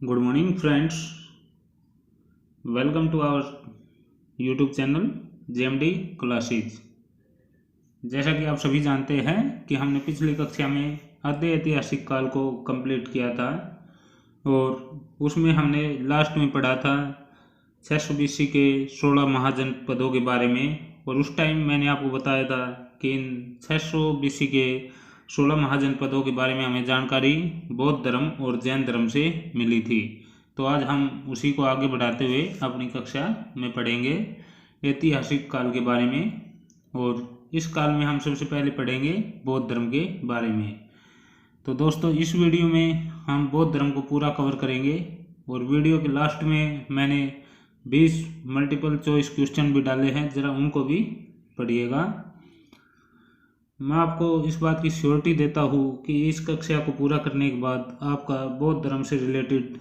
Good morning friends, welcome to our YouTube channel JMD classes. जैसा कि आप सभी जानते हैं कि हमने पिछली कक्षा में आद्य ऐतिहासिक काल को कंप्लीट किया था और उसमें हमने लास्ट में पढ़ा था 600 BC के 16 महाजनपदों के बारे में। और उस टाइम मैंने आपको बताया था कि इन 600 BC के 16 महाजनपदों के बारे में हमें जानकारी बौद्ध धर्म और जैन धर्म से मिली थी। तो आज हम उसी को आगे बढ़ाते हुए अपनी कक्षा में पढ़ेंगे ऐतिहासिक काल के बारे में। और इस काल में हम सबसे पहले पढ़ेंगे बौद्ध धर्म के बारे में। तो दोस्तों, इस वीडियो में हम बौद्ध धर्म को पूरा कवर करेंगे और वीडियो के लास्ट में मैंने 20 मल्टीपल चॉइस क्वेश्चन भी डाले हैं, ज़रा उनको भी पढ़िएगा। मैं आपको इस बात की श्योरिटी देता हूँ कि इस कक्षा को पूरा करने के बाद आपका बौद्ध धर्म से रिलेटेड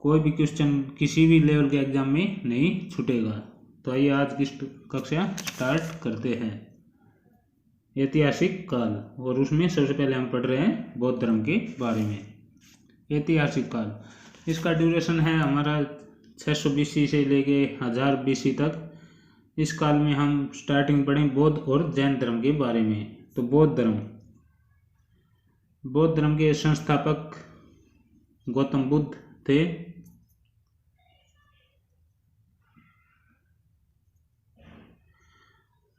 कोई भी क्वेश्चन किसी भी लेवल के एग्जाम में नहीं छूटेगा। तो आइए आज की कक्षा स्टार्ट करते हैं ऐतिहासिक काल। और उसमें सबसे पहले हम पढ़ रहे हैं बौद्ध धर्म के बारे में। ऐतिहासिक काल, इसका ड्यूरेशन है हमारा 600 BC से लेके 1000 BC तक। इस काल में हम स्टार्टिंग पढ़ें बौद्ध और जैन धर्म के बारे में। तो बौद्ध धर्म के संस्थापक गौतम बुद्ध थे।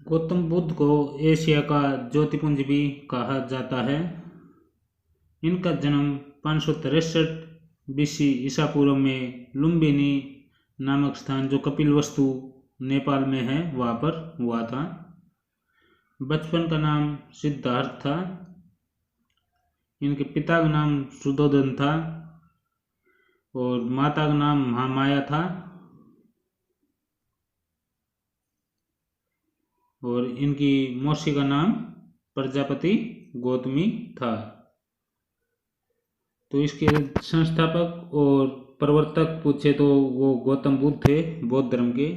गौतम बुद्ध को एशिया का ज्योतिपुंज भी कहा जाता है। इनका जन्म 563 BC ईसा पूर्व में लुम्बिनी नामक स्थान, जो कपिलवस्तु नेपाल में है, वहाँ पर हुआ था। बचपन का नाम सिद्धार्थ था। इनके पिता का नाम सुधोधन था और माता का नाम महामाया था। और इनकी मौसी का नाम प्रजापति गौतमी था। तो इसके संस्थापक और प्रवर्तक पूछे तो वो गौतम बुद्ध थे बौद्ध धर्म के।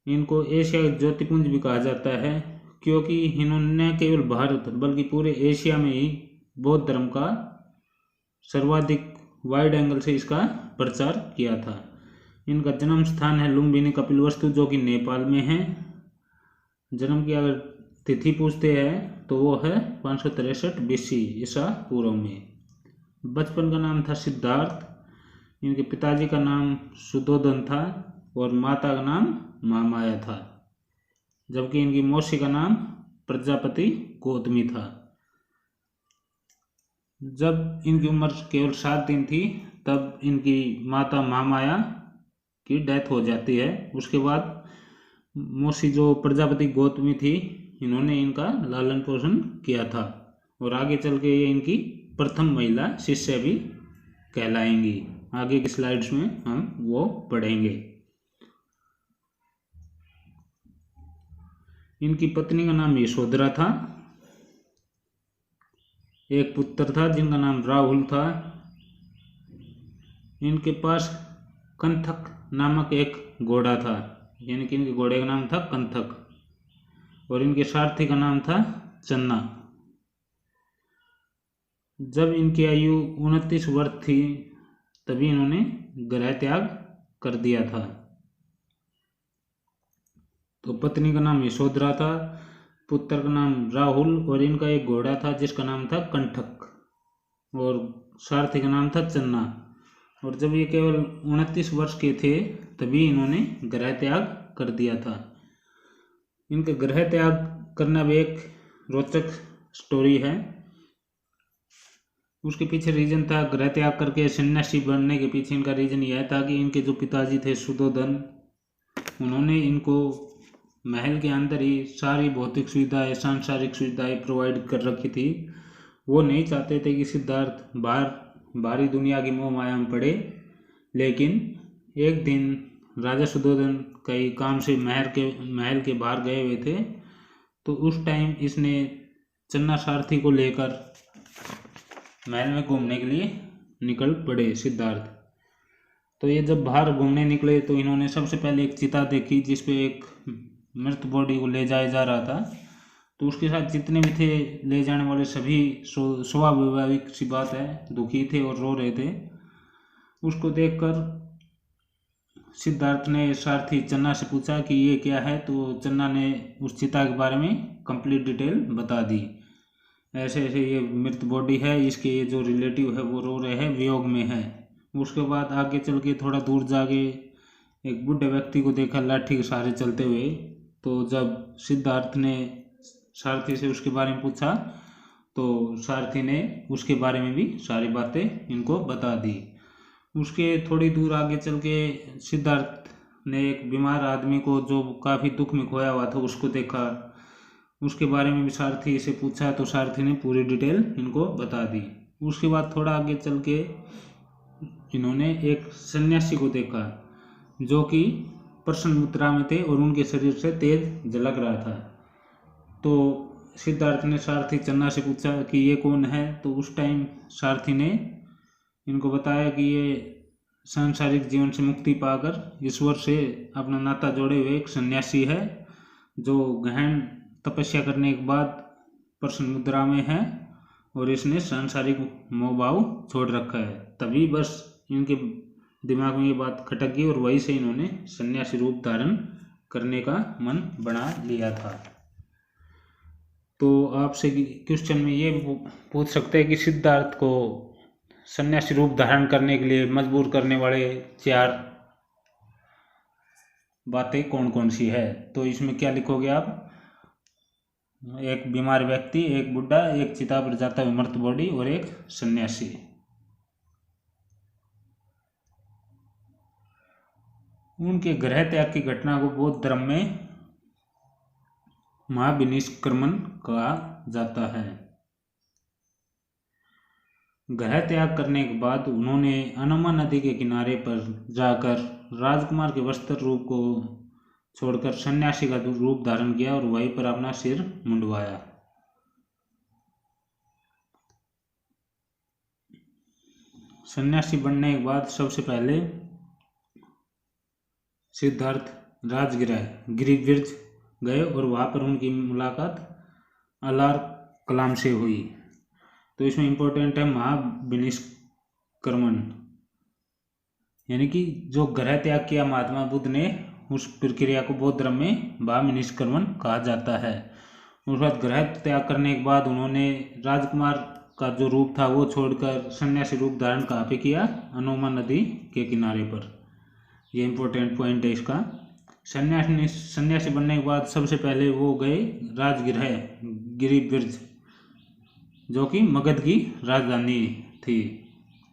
इनको एशिया ज्योतिपुंज भी कहा जाता है क्योंकि इन्होंने न केवल भारत बल्कि पूरे एशिया में ही बौद्ध धर्म का सर्वाधिक वाइड एंगल से इसका प्रचार किया था। इनका जन्म स्थान है लुम्बिनी कपिलवस्तु, जो कि नेपाल में है। जन्म की अगर तिथि पूछते हैं तो वो है 563 BC ईसा पूर्व में। बचपन का नाम था सिद्धार्थ। इनके पिताजी का नाम सुधोधन था और माता का नाम महामाया था, जबकि इनकी मौसी का नाम प्रजापति गौतमी था। जब इनकी उम्र केवल 7 दिन थी तब इनकी माता महामाया की डेथ हो जाती है। उसके बाद मौसी जो प्रजापति गौतमी थी, इन्होंने इनका लालन पोषण किया था और आगे चल के ये इनकी प्रथम महिला शिष्य भी कहलाएंगी। आगे की स्लाइड्स में हम वो पढ़ेंगे। इनकी पत्नी का नाम यशोधरा था। एक पुत्र था जिनका नाम राहुल था। इनके पास कंथक नामक एक घोड़ा था, यानी कि इनके घोड़े का नाम था कंथक और इनके सारथी का नाम था चन्ना। जब इनकी आयु 29 वर्ष थी तभी इन्होंने गृह त्याग कर दिया था। तो पत्नी का नाम यशोधरा था, पुत्र का नाम राहुल और इनका एक घोड़ा था जिसका नाम था कंठक और सारथी का नाम था चन्ना। और जब ये केवल 29 वर्ष के थे तभी इन्होंने गृह त्याग कर दिया था। इनका गृह त्याग करना भी एक रोचक स्टोरी है। उसके पीछे रीजन था, गृह त्याग करके सन्यासी बनने के पीछे इनका रीजन यह था कि इनके जो पिताजी थे सुधोधन, उन्होंने इनको महल के अंदर ही सारी भौतिक सुविधाएं, सांसारिक सुविधाएं प्रोवाइड कर रखी थी। वो नहीं चाहते थे कि सिद्धार्थ बाहरी दुनिया की मोह माया में पड़े। लेकिन एक दिन राजा सुधोधन कई काम से महल के बाहर गए हुए थे, तो उस टाइम इसने चन्ना सारथी को लेकर महल में घूमने के लिए निकल पड़े सिद्धार्थ। तो ये जब बाहर घूमने निकले तो इन्होंने सबसे पहले एक चिता देखी जिसपे एक मृत बॉडी को ले जाया जा रहा था। तो उसके साथ जितने भी थे ले जाने वाले सभी स्वाभाविक सी बात है दुखी थे और रो रहे थे। उसको देखकर सिद्धार्थ ने सारथी चन्ना से पूछा कि ये क्या है, तो चन्ना ने उस चिता के बारे में कंप्लीट डिटेल बता दी। ऐसे ऐसे ये मृत बॉडी है, इसके ये जो रिलेटिव है वो रो रहे हैं, वियोग में है। उसके बाद आगे चल के थोड़ा दूर जाके एक बूढ़े व्यक्ति को देखा लाठी के सहारे चलते हुए। तो जब सिद्धार्थ ने सारथी से उसके बारे में पूछा तो सारथी ने उसके बारे में भी सारी बातें इनको बता दी। उसके थोड़ी दूर आगे चल के सिद्धार्थ ने एक बीमार आदमी को जो काफ़ी दुख में खोया हुआ था उसको देखा। उसके बारे में भी सारथी से पूछा तो सारथी ने पूरी डिटेल इनको बता दी। उसके बाद थोड़ा आगे चल के इन्होंने एक सन्यासी को देखा जो कि प्रसन्न मुद्रा में थे और उनके शरीर से तेज झलक रहा था। तो सिद्धार्थ ने सारथी चन्ना से पूछा कि ये कौन है, तो उस टाइम सारथी ने इनको बताया कि ये सांसारिक जीवन से मुक्ति पाकर ईश्वर से अपना नाता जोड़े हुए एक सन्यासी है जो गहन तपस्या करने के बाद प्रसन्न मुद्रा में है और इसने सांसारिक मोह भाव छोड़ रखा है। तभी बस इनके दिमाग में ये बात खटक गई और वहीं से इन्होंने सन्यासी रूप धारण करने का मन बना लिया था। तो आपसे क्वेश्चन में ये पूछ सकते हैं कि सिद्धार्थ को सन्यासी रूप धारण करने के लिए मजबूर करने वाले 4 बातें कौन कौन सी है। तो इसमें क्या लिखोगे आप? एक बीमार व्यक्ति, एक बुढ़ा, एक चिता पर जाता हुआ मृत बॉडी और एक सन्यासी। उनके गृह त्याग की घटना को बौद्ध धर्म में महाविनिष्क्रमण कहा जाता है। गृह त्याग करने के बाद उन्होंने अनोमा नदी के किनारे पर जाकर राजकुमार के वस्त्र रूप को छोड़कर सन्यासी का रूप धारण किया और वहीं पर अपना सिर मुंडवाया। सन्यासी बनने के बाद सबसे पहले सिद्धार्थ राजगृह गिरिब्रज गए और वहाँ पर उनकी मुलाकात अलार कलाम से हुई। तो इसमें इम्पोर्टेंट है महाविनिष्क्रमण, यानी कि जो गृह त्याग किया महात्मा बुद्ध ने उस प्रक्रिया को बौद्ध धर्म में महाविनिष्क्रमण कहा जाता है। उसके बाद गृह त्याग करने के बाद उन्होंने राजकुमार का जो रूप था वो छोड़कर सन्यासी रूप धारण कहाँ पे किया? अनोमा नदी के किनारे पर। ये इम्पोर्टेंट पॉइंट है इसका। सन्यासी बनने के बाद सबसे पहले वो गए राजगृह गिरिब्रज जो कि मगध की राजधानी थी,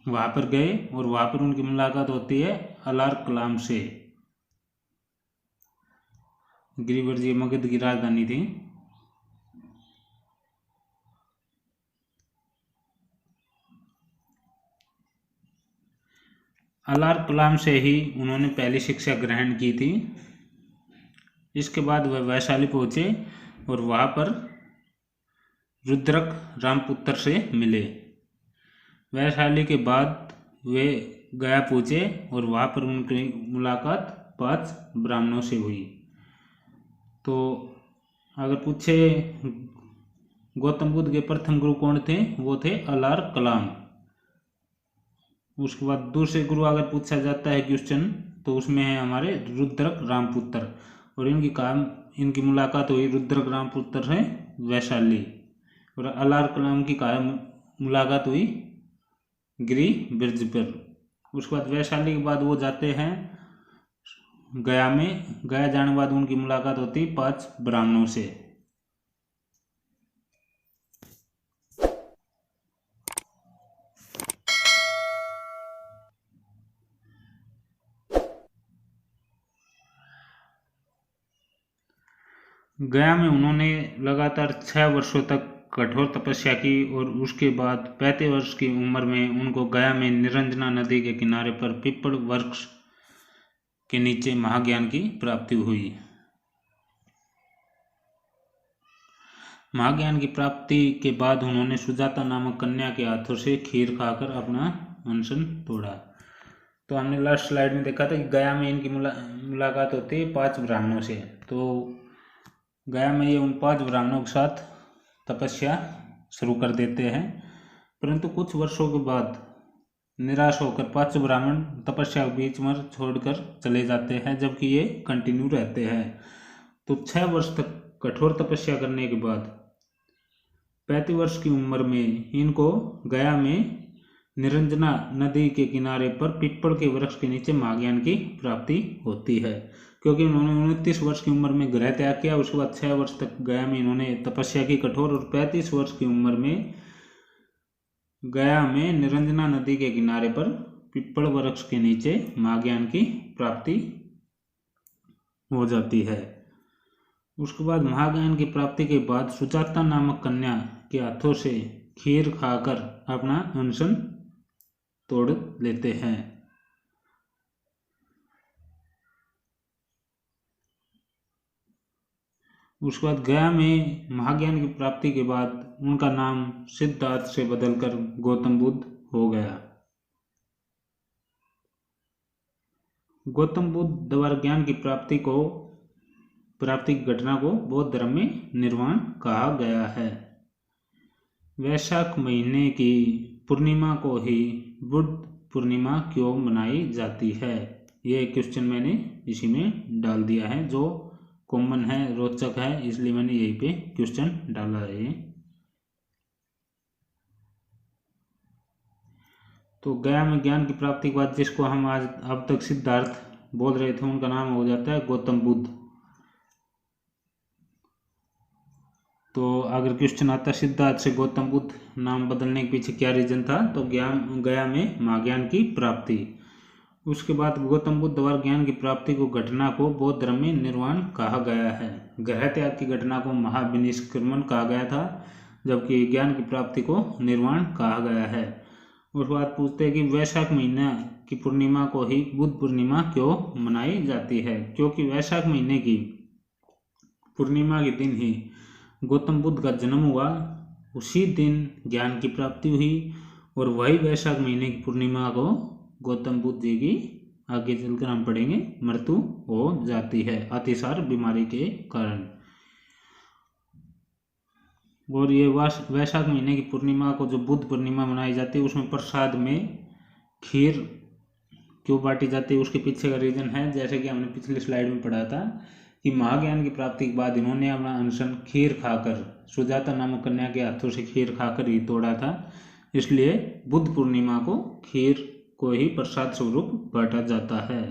वहाँ पर गए और वहाँ पर उनकी मुलाकात होती है अलार कलाम से। गिरिब्रज ये मगध की राजधानी थी। अलार कलाम से ही उन्होंने पहली शिक्षा ग्रहण की थी। इसके बाद वह वैशाली पहुँचे और वहाँ पर रुद्रक रामपुत्र से मिले। वैशाली के बाद वे गया पहुँचे और वहाँ पर उनकी मुलाकात 5 ब्राह्मणों से हुई। तो अगर पूछे गौतम बुद्ध के प्रथम गुरु कौन थे, वो थे अलार कलाम। उसके बाद दूसरे गुरु अगर पूछा जाता है क्वेश्चन तो उसमें है हमारे रुद्रक रामपुत्र और इनकी मुलाकात हुई रुद्रक रामपुत्र से वैशाली। और अलार कलाम की मुलाकात हुई गिरिब्रज पर। उसके बाद वैशाली के बाद वो जाते हैं गया में। गया जाने के बाद उनकी मुलाकात होती 5 ब्राह्मणों से। गया में उन्होंने लगातार 6 वर्षों तक कठोर तपस्या की और उसके बाद 35 वर्ष की उम्र में उनको गया में निरंजना नदी के किनारे पर पीपल वृक्ष के नीचे महाज्ञान की प्राप्ति हुई। महाज्ञान की प्राप्ति के बाद उन्होंने सुजाता नामक कन्या के हाथों से खीर खाकर अपना अनशन तोड़ा। तो हमने लास्ट स्लाइड में देखा था कि गया में इनकी मुलाकात होती है 5 ब्राह्मणों से। तो गया में ये उन 5 ब्राह्मणों के साथ तपस्या शुरू कर देते हैं, परंतु कुछ वर्षों के बाद निराश होकर पांचों ब्राह्मण तपस्या के बीच में छोड़कर चले जाते हैं, जबकि ये कंटिन्यू रहते हैं। तो 6 वर्ष तक कठोर तपस्या करने के बाद 35 वर्ष की उम्र में इनको गया में निरंजना नदी के किनारे पर पीपल के वृक्ष के नीचे महाज्ञान की प्राप्ति होती है। क्योंकि उन्होंने 29 वर्ष की उम्र में गृह त्याग किया, उसके बाद 6 वर्ष तक गया में इन्होंने तपस्या की कठोर, और 35 वर्ष की उम्र में गया में निरंजना नदी के किनारे पर पीपल वृक्ष के नीचे महाज्ञान की प्राप्ति हो जाती है। उसके बाद महाज्ञान की प्राप्ति के बाद सुजाता नामक कन्या के हाथों से खीर खाकर अपना अनशन तोड़ लेते हैं। उसके बाद गया में महाज्ञान की प्राप्ति के बाद उनका नाम सिद्धार्थ से बदलकर गौतम बुद्ध हो गया। गौतम बुद्ध द्वारा ज्ञान की प्राप्ति की घटना को बौद्ध धर्म में निर्वाण कहा गया है। वैशाख महीने की पूर्णिमा को ही बुद्ध पूर्णिमा क्यों मनाई जाती है? ये क्वेश्चन मैंने इसी में डाल दिया है, जो कॉमन है, रोचक है, इसलिए मैंने यहीं पे क्वेश्चन डाला है। तो गया में ज्ञान की प्राप्ति के बाद जिसको हम आज अब तक सिद्धार्थ बोल रहे थे, उनका नाम हो जाता है गौतम बुद्ध। तो अगर क्वेश्चन आता सिद्धार्थ से गौतम बुद्ध नाम बदलने के पीछे क्या रीजन था, तो गया में महाज्ञान की प्राप्ति। उसके बाद गौतम बुद्ध द्वारा ज्ञान की प्राप्ति को घटना को बौद्ध धर्म में निर्वाण कहा गया है। गृह त्याग की घटना को महाविनिष्क्रमण कहा गया था, जबकि ज्ञान की प्राप्ति को निर्वाण कहा गया है। उसके बाद पूछते हैं कि वैशाख महीना की पूर्णिमा को ही बुद्ध पूर्णिमा क्यों मनाई जाती है? क्योंकि वैशाख महीने की पूर्णिमा के दिन ही गौतम बुद्ध का जन्म हुआ, उसी दिन ज्ञान की प्राप्ति हुई, और वही वैशाख महीने की पूर्णिमा को गौतम बुद्ध जी की आगे चलकर हम पढ़ेंगे मृत्यु हो जाती है अतिसार बीमारी के कारण। और ये वैशाख महीने की पूर्णिमा को जो बुद्ध पूर्णिमा मनाई जाती है, उसमें प्रसाद में खीर क्यों बांटी जाती है, उसके पीछे का रीजन है, जैसे कि हमने पिछली स्लाइड में पढ़ा था कि महाज्ञान की प्राप्ति के बाद इन्होंने अपना अनशन खीर खाकर, सुजाता नामक कन्या के हाथों से खीर खाकर ही तोड़ा था, इसलिए बुद्ध पूर्णिमा को खीर को ही प्रसाद स्वरूप बांटा जाता है।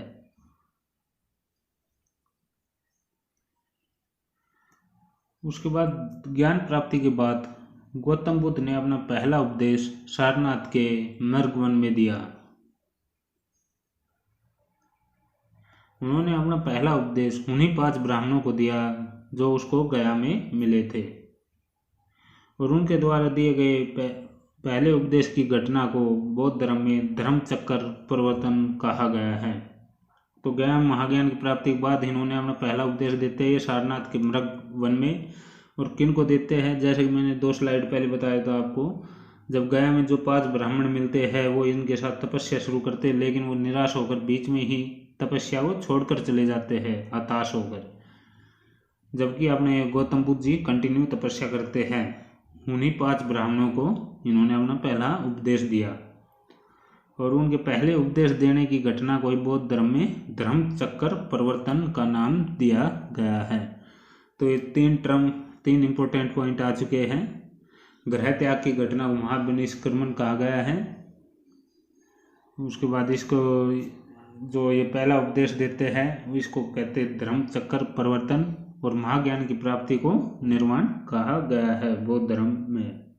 उसके बाद ज्ञान प्राप्ति के बाद गौतम बुद्ध ने अपना पहला उपदेश सारनाथ के मृगवन में दिया। उन्होंने अपना पहला उपदेश उन्हीं 5 ब्राह्मणों को दिया जो उसको गया में मिले थे, और उनके द्वारा दिए गए पहले उपदेश की घटना को बौद्ध धर्म में धर्म चक्र परिवर्तन कहा गया है। तो गया महाज्ञान की प्राप्ति के बाद इन्होंने अपना पहला उपदेश देते हैं सारनाथ के मृग वन में, और किन को देते हैं, जैसे कि मैंने 2 स्लाइड पहले बताया था आपको, जब गया में जो 5 ब्राह्मण मिलते हैं वो इनके साथ तपस्या शुरू करते हैं, लेकिन वो निराश होकर बीच में ही तपस्या को छोड़कर चले जाते हैं हताश होकर, जबकि अपने गौतम बुद्ध जी कंटिन्यू तपस्या करते हैं। उन्हीं 5 ब्राह्मणों को इन्होंने अपना पहला उपदेश दिया, और उनके पहले उपदेश देने की घटना को बौद्ध धर्म में धर्म चक्र परिवर्तन का नाम दिया गया है। तो ये 3 इंपॉर्टेंट पॉइंट आ चुके हैं। गृह त्याग की घटना को महाविनिष्क्रमण कहा गया है। उसके बाद इसको जो ये पहला उपदेश देते हैं इसको कहते हैं धर्म चक्र परिवर्तन, और महाज्ञान की प्राप्ति को निर्वाण कहा गया है बौद्ध धर्म में।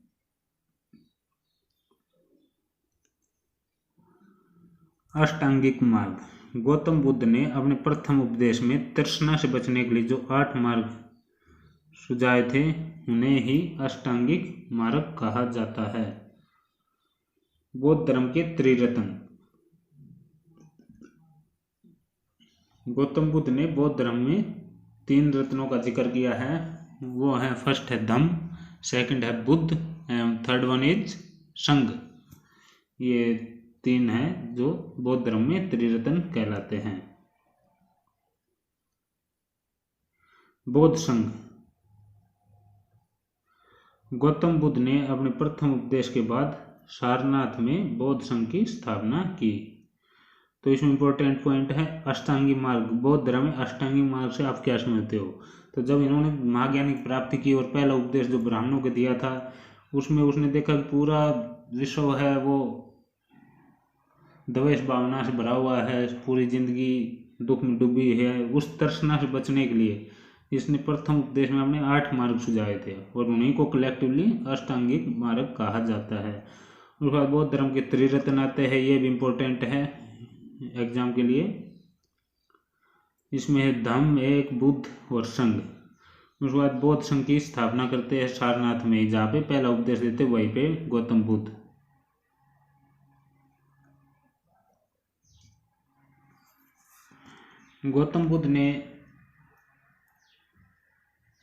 अष्टांगिक मार्ग। गौतम बुद्ध ने अपने प्रथम उपदेश में तृष्णा से बचने के लिए जो 8 मार्ग सुझाए थे, उन्हें ही अष्टांगिक मार्ग कहा जाता है। बौद्ध धर्म के त्रिरत्न। गौतम बुद्ध ने बौद्ध धर्म में 3 रत्नों का जिक्र किया है। वो है, फर्स्ट है धम्म, सेकंड है Buddha, and third one is संघ। ये 3 हैं जो बौद्ध धर्म में त्रिरत्न कहलाते हैं। बौद्ध संघ। गौतम बुद्ध ने अपने प्रथम उपदेश के बाद सारनाथ में बौद्ध संघ की स्थापना की। तो इसमें इम्पोर्टेंट पॉइंट है अष्टांगी मार्ग। बौद्ध धर्म में अष्टांगी मार्ग से आप क्या समझते हो? तो जब इन्होंने महाज्ञान की प्राप्ति की और पहला उपदेश जो ब्राह्मणों को दिया था, उसमें उसने देखा कि पूरा विश्व है वो द्वेष भावना से भरा हुआ है, पूरी जिंदगी दुख में डूबी है। उस तृष्णा से बचने के लिए इसने प्रथम उपदेश में अपने 8 मार्ग सुझाए थे और उन्हीं को कलेक्टिवली अष्टांगिक मार्ग कहा जाता है। उसके बाद बौद्ध धर्म के त्रिरत्न आते हैं, ये भी इम्पोर्टेंट है एग्जाम के लिए। इसमें है धम्म, एक, बुद्ध और संघ। उसके बाद बौद्ध संघ की स्थापना करते हैं सारनाथ में, जहाँ पे पहला उपदेश देते वहीं पे गौतम बुद्ध। गौतम बुद्ध ने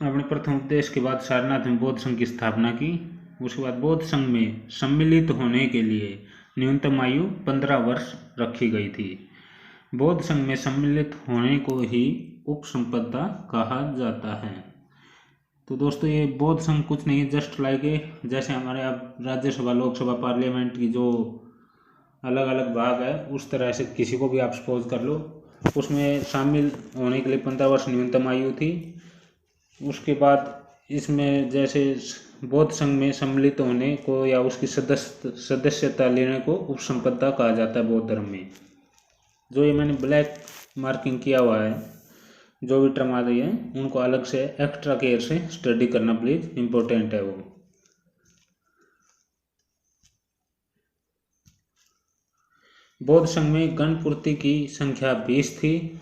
अपने प्रथम उपदेश के बाद सारनाथ में बौद्ध संघ की स्थापना की। उसके बाद बौद्ध संघ में सम्मिलित होने के लिए न्यूनतम आयु 15 वर्ष रखी गई थी। बौद्ध संघ में सम्मिलित होने को ही उपसंपदा कहा जाता है। तो दोस्तों ये बौद्ध संघ कुछ नहीं है, जस्ट लाइक जैसे हमारे अब राज्यसभा, लोकसभा, पार्लियामेंट की जो अलग अलग भाग है, उस तरह से किसी को भी आप सपोज कर लो। उसमें शामिल होने के लिए 15 वर्ष न्यूनतम आयु थी। उसके बाद इसमें जैसे बौद्ध संघ में सम्मिलित होने को या उसकी सदस्यता लेने को उपसंपदा कहा जाता है बौद्ध धर्म में। जो ये मैंने ब्लैक मार्किंग किया हुआ है, जो भी टर्म आ रही है, उनको अलग से एक्स्ट्रा केयर से स्टडी करना प्लीज, इंपॉर्टेंट है वो। बौद्ध संघ में गणपूर्ति की संख्या 20 थी।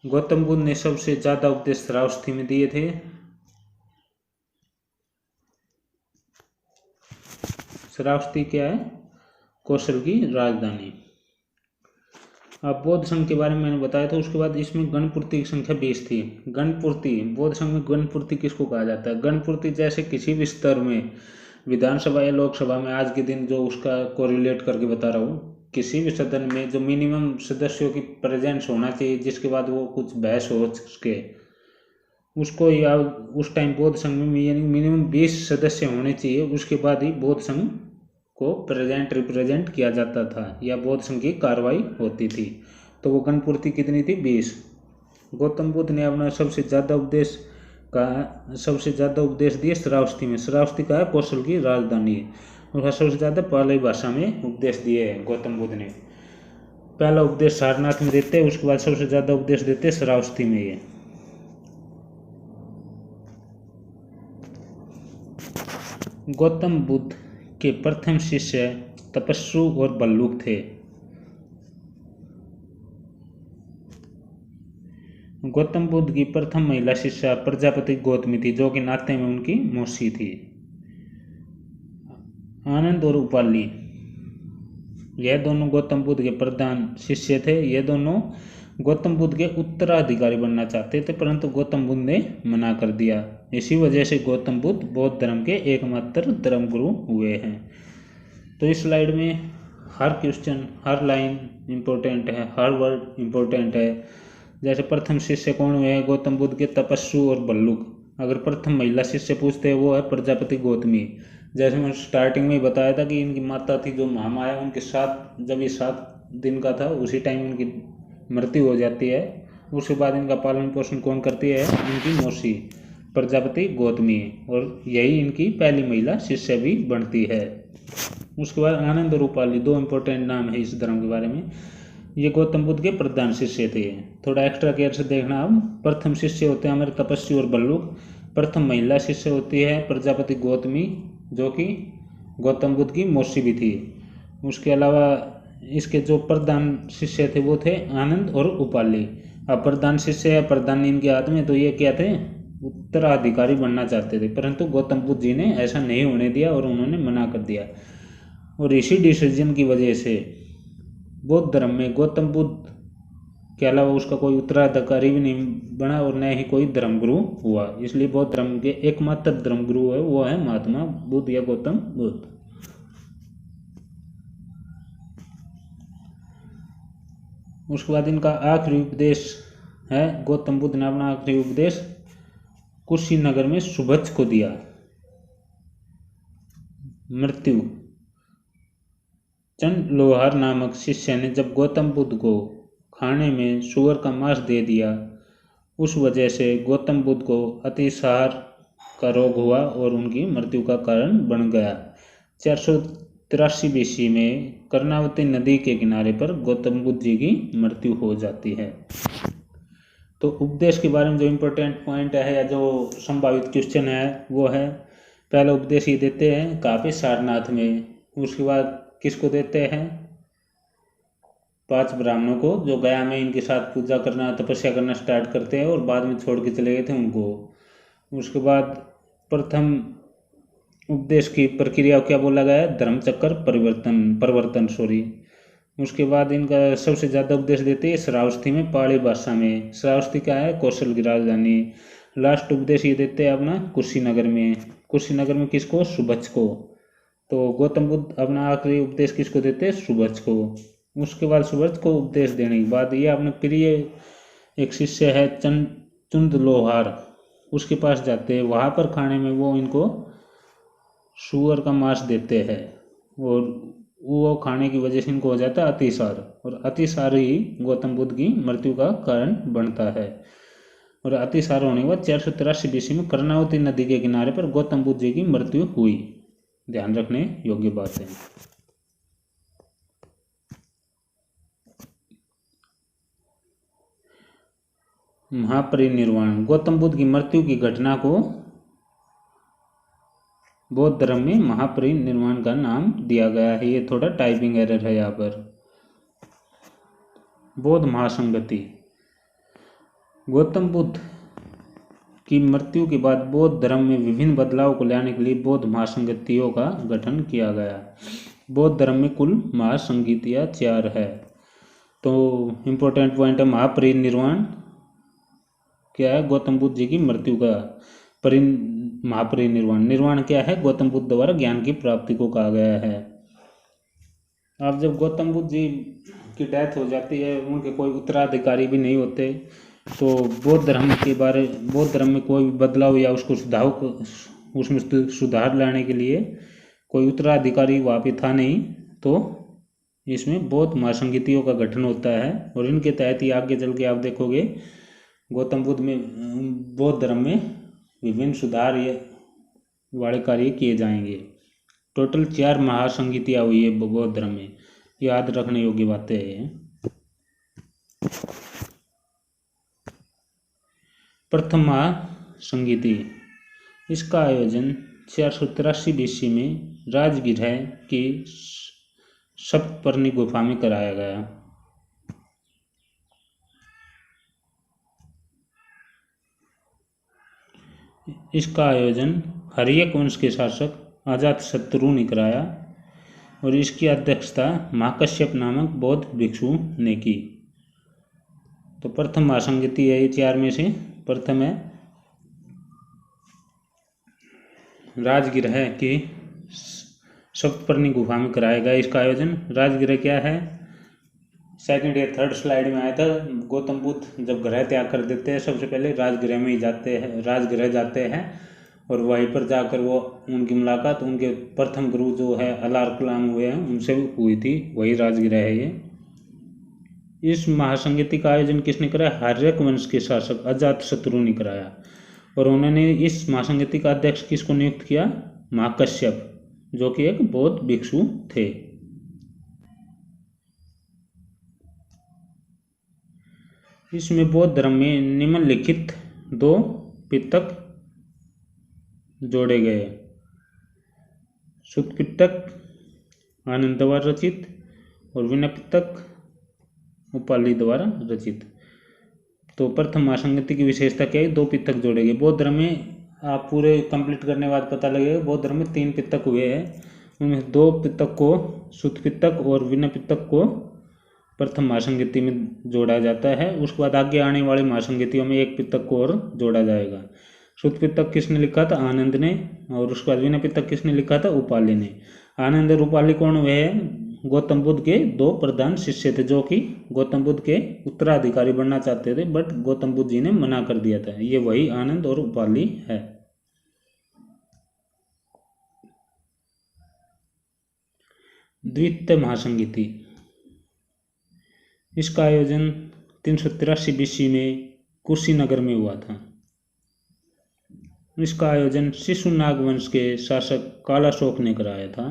गौतम बुद्ध ने सबसे ज्यादा उपदेश श्रावस्ती में दिए थे। श्रावस्ती क्या है? कौशल की राजधानी। अब बौद्ध संघ के बारे में मैंने बताया था। उसके बाद इसमें गणपूर्ति की संख्या 20 थी। गणपूर्ति, बौद्ध संघ में गणपूर्ति किसको कहा जाता है? गणपूर्ति जैसे किसी भी स्तर में, विधानसभा या लोकसभा में, आज के दिन जो उसका कोरिलेट करके बता रहा हूँ, किसी भी सदन में जो मिनिमम सदस्यों की प्रेजेंस होना चाहिए, जिसके बाद वो कुछ बहस हो सके, उसको या उस टाइम बौद्ध संघ में मिनिमम 20 सदस्य होने चाहिए। उसके बाद ही बौद्ध संघ को रिप्रेजेंट किया जाता था या बौद्ध संघ की कार्रवाई होती थी। तो वो गणपूर्ति कितनी थी? 20। गौतम बुद्ध ने अपना सबसे ज़्यादा उपदेश दिए श्रावस्ती में। श्रावस्ती का है कौशल की राजधानी। और सबसे ज़्यादा पाली भाषा में उपदेश दिए हैं गौतम बुद्ध ने। पहला उपदेश सारनाथ में देते हैं, उसके बाद सबसे ज़्यादा उपदेश देते हैं श्रावस्ती में। ये गौतम बुद्ध के प्रथम शिष्य तपस्सु और बल्लुक थे। गौतम बुद्ध की प्रथम महिला शिष्या प्रजापति गौतमी थी, जो कि नाते में उनकी मौसी थी। आनंद और उपाली, यह दोनों गौतम बुद्ध के प्रधान शिष्य थे। ये दोनों गौतम बुद्ध के उत्तराधिकारी बनना चाहते थे, परंतु गौतम बुद्ध ने मना कर दिया। इसी वजह से गौतम बुद्ध बौद्ध धर्म के एकमात्र धर्म गुरु हुए हैं। तो इस स्लाइड में हर क्वेश्चन, हर लाइन इंपॉर्टेंट है, हर वर्ड इंपॉर्टेंट है। जैसे प्रथम शिष्य कौन हुए हैं गौतम बुद्ध के? तपस्सु और बल्लुक। अगर प्रथम महिला शिष्य पूछते हैं, वो है प्रजापति गौतमी। जैसे मैं स्टार्टिंग में ही बताया था कि इनकी माता थी जो महामाया, उनके साथ जब ये 7 दिन का था उसी टाइम उनकी मृत्यु हो जाती है। उसके बाद इनका पालन पोषण कौन करती है? इनकी मौसी प्रजापति गौतमी, और यही इनकी पहली महिला शिष्य भी बनती है। उसके बाद आनंद और उपाली, 2 इंपॉर्टेंट नाम है इस धर्म के बारे में। ये गौतम बुद्ध के प्रधान शिष्य थे। थोड़ा एक्स्ट्रा केयर से देखना। अब प्रथम शिष्य होते हैं हमारे तपस्वी और बल्लुक। प्रथम महिला शिष्य होती है प्रजापति गौतमी, जो कि गौतम बुद्ध की मौसी भी थी। उसके अलावा इसके जो प्रधान शिष्य थे वो थे आनंद और उपाली। अब प्रधान शिष्य या प्रधान इनके हाथ में, तो ये क्या थे? उत्तराधिकारी बनना चाहते थे, परंतु गौतम बुद्ध जी ने ऐसा नहीं होने दिया और उन्होंने मना कर दिया। और इसी डिसीजन की वजह से बौद्ध धर्म में गौतम बुद्ध के अलावा उसका कोई उत्तराधिकारी भी नहीं बना और न ही कोई धर्मगुरु हुआ। इसलिए बौद्ध धर्म के एकमात्र धर्मगुरु है वो है महात्मा बुद्ध या गौतम बुद्ध। उसके बाद इनका आखिरी उपदेश है, गौतम बुद्ध ने अपना आखिरी उपदेश कुशीनगर में सुभज्ज को दिया। मृत्यु। चंद लोहार नामक शिष्य ने जब गौतम बुद्ध को खाने में सूअर का मांस दे दिया, उस वजह से गौतम बुद्ध को अतिसार का रोग हुआ और उनकी मृत्यु का कारण बन गया। 483 BC में कर्णावती नदी के किनारे पर गौतम बुद्ध जी की मृत्यु हो जाती है। तो उपदेश के बारे में जो इम्पोर्टेंट पॉइंट है या जो संभावित क्वेश्चन है वो है, पहला उपदेश ये देते हैं कहाँ पे, सारनाथ में। उसके बाद किसको देते हैं, 5 ब्राह्मणों को जो गया में इनके साथ पूजा करना, तपस्या करना स्टार्ट करते हैं और बाद में छोड़ के चले गए थे उनको। उसके बाद प्रथम उपदेश की प्रक्रिया क्या बोला गया है, धर्मचक्र परिवर्तन। उसके बाद इनका सबसे ज़्यादा उपदेश देते हैं श्रावस्ती में, पहाड़ी भाषा में। श्रावस्ती क्या है, कौशल की राजधानी। लास्ट उपदेश ये देते हैं अपना कुशीनगर में किसको, सुभच को। तो गौतम बुद्ध अपना आखिरी उपदेश किसको देते हैं, सुभच को। उसके बाद सुभच को उपदेश देने के बाद ये अपने प्रिय एक शिष्य है चुंद लोहार, उसके पास जाते हैं। वहाँ पर खाने में वो इनको सूअर का मांस देते हैं और वो खाने की वजह से इनको हो जाता है अतिसार, और अतिसार ही गौतम बुद्ध की मृत्यु का कारण बनता है। और अतिसार होने के बाद 483 BC में कर्णावती नदी के किनारे पर गौतम बुद्ध जी की मृत्यु हुई। ध्यान रखने योग्य बात है। महापरिनिर्वाण। गौतम बुद्ध की मृत्यु की घटना को बौद्ध धर्म में महापरिनिर्वाण का नाम दिया गया है। ये थोड़ा टाइपिंग एरर है यहाँ पर। बौद्ध महासंगति। गौतम बुद्ध की मृत्यु के बाद बौद्ध धर्म में विभिन्न बदलाव को लाने के लिए बौद्ध महासंगतियों का गठन किया गया। बौद्ध धर्म में कुल महासंगतियाँ 4 है। तो इम्पोर्टेंट पॉइंट है महापरिनिर्वाण क्या है, गौतम बुद्ध जी की मृत्यु का महापरिनिर्वाण। निर्वाण क्या है, गौतम बुद्ध द्वारा ज्ञान की प्राप्ति को कहा गया है। अब जब गौतम बुद्ध जी की डेथ हो जाती है, उनके कोई उत्तराधिकारी भी नहीं होते, तो बौद्ध धर्म में कोई भी बदलाव या उसमें सुधार लाने के लिए कोई उत्तराधिकारी वहाँ पे था नहीं, तो इसमें बौद्ध महासंगतियों का गठन होता है। और इनके तहत ही आगे चल के आप देखोगे गौतम बुद्ध में बौद्ध धर्म में विभिन्न सुधार वाले कार्य किए जाएंगे। टोटल 4 महासंगतियाँ हुई है बौद्ध धर्म में, याद रखने योग्य बातें हैं। प्रथम महासंगति, इसका आयोजन 483 BC में राजगृह की सप्तपर्णी गुफा में कराया गया। इसका आयोजन हर्यक वंश के शासक अजातशत्रु ने कराया और इसकी अध्यक्षता महाकश्यप नामक बौद्ध भिक्षु ने की। तो प्रथम महासंगति है ये 4 में से। प्रथम है राजगृह की सप्तपर्णी गुफा में कराया गया इसका आयोजन। राजगृह क्या है, सेकंड या थर्ड स्लाइड में आया था। गौतम बुद्ध जब ग्रह त्याग कर देते हैं, सबसे पहले राजगृह में ही राजगृह जाते हैं और वहीं पर जाकर वो उनकी मुलाकात उनके प्रथम गुरु जो है अलार कलाम हुए हैं उनसे हुई थी, वही राजगृह है ये। इस महासंगति का आयोजन किसने कराया, हर्यक वंश के शासक अजातशत्रु ने कराया और उन्होंने इस महासंगति का अध्यक्ष किसको नियुक्त किया, महाकश्यप, जो कि एक बौद्ध भिक्षु थे। इसमें बौद्ध धर्म में निम्नलिखित 2 पिटक जोड़े गए, सुत्त पिटक आनंद द्वारा रचित और विनय पिटक उपाली द्वारा रचित। तो प्रथम महासंगति की विशेषता क्या है, 2 पिटक जोड़े गए। बौद्ध धर्म में आप पूरे कंप्लीट करने के बाद पता लगेगा बौद्ध धर्म में 3 पिटक हुए हैं, उनमें 2 पिटक को सुत्त पिटक और विनय पिटक को प्रथम महासंगति में जोड़ा जाता है। उसके बाद आगे आने वाली महासंगतियों में 1 पिटक को और जोड़ा जाएगा। सुत्त पिटक किसने लिखा था, आनंद ने, और उसके बाद विनय पिटक किसने लिखा था, उपाली ने। आनंद और उपाली कौन हुए हैं, गौतम बुद्ध के 2 प्रधान शिष्य थे, जो कि गौतम बुद्ध के उत्तराधिकारी बनना चाहते थे, बट गौतम बुद्ध जी ने मना कर दिया था। ये वही आनंद और उपाली है। द्वितीय महासंगीति, इसका आयोजन 383 BC में कुशीनगर में हुआ था। इसका आयोजन शिशुनाग वंश के शासक कालाशोक ने कराया था।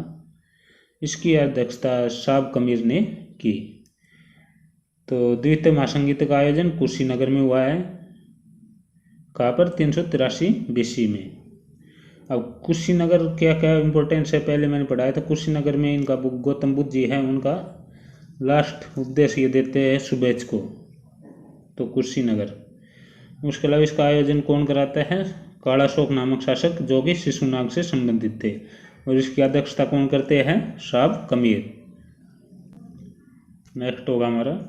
इसकी अध्यक्षता साब कमीर ने की। तो द्वितीय महासंगीत का आयोजन कुशीनगर में हुआ है। कहाँ पर? 383 BC में। अब कुशीनगर क्या क्या इम्पोर्टेंस है पहले मैंने पढ़ाया था। कुशीनगर में इनका गौतम बुद्ध जी है, उनका लास्ट उपदेश ये देते हैं सुबेज को, तो कुशीनगर। उसके अलावा इसका आयोजन कौन कराता है? कालाशोक नामक शासक, जो कि शिशुनाग से संबंधित थे। और इसकी अध्यक्षता कौन करते हैं? साब कमीर। नेक्स्ट होगा हमारा,